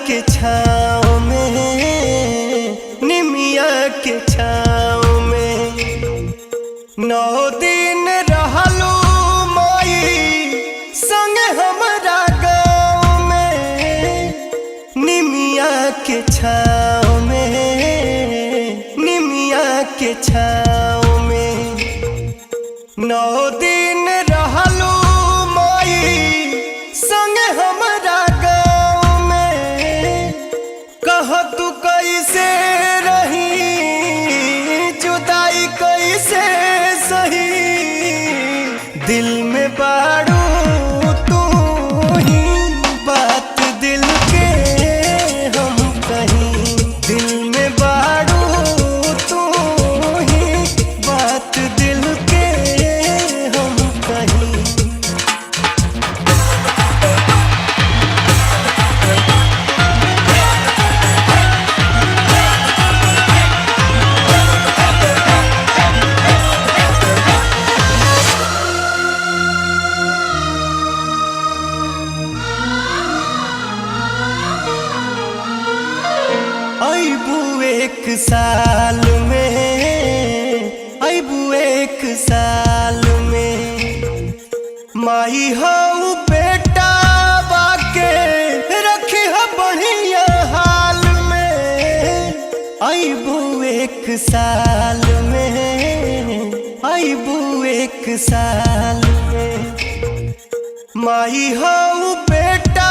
के छाँव में, निमिया के छाँव में 9 दिन रहलू माई संग हमरा गाँव में। निमिया के छाँव में, निमिया के छाँव में 9 दिन रहलू माई संग हमरा गाँव में। कह तू कैसे रही जुदाई कैसे सही, दिल में बाड़ू तू ही बात दिल के हम कहीं। दिल में बाड़ू तू ही बात दिल के हम कहीं। अबू 1 साल में, अबू 1 साल में माई हो बेटा बाके रखी हो बढ़िया हाल में। अबू 1 साल में, अबू 1 साल में माई हो बेटा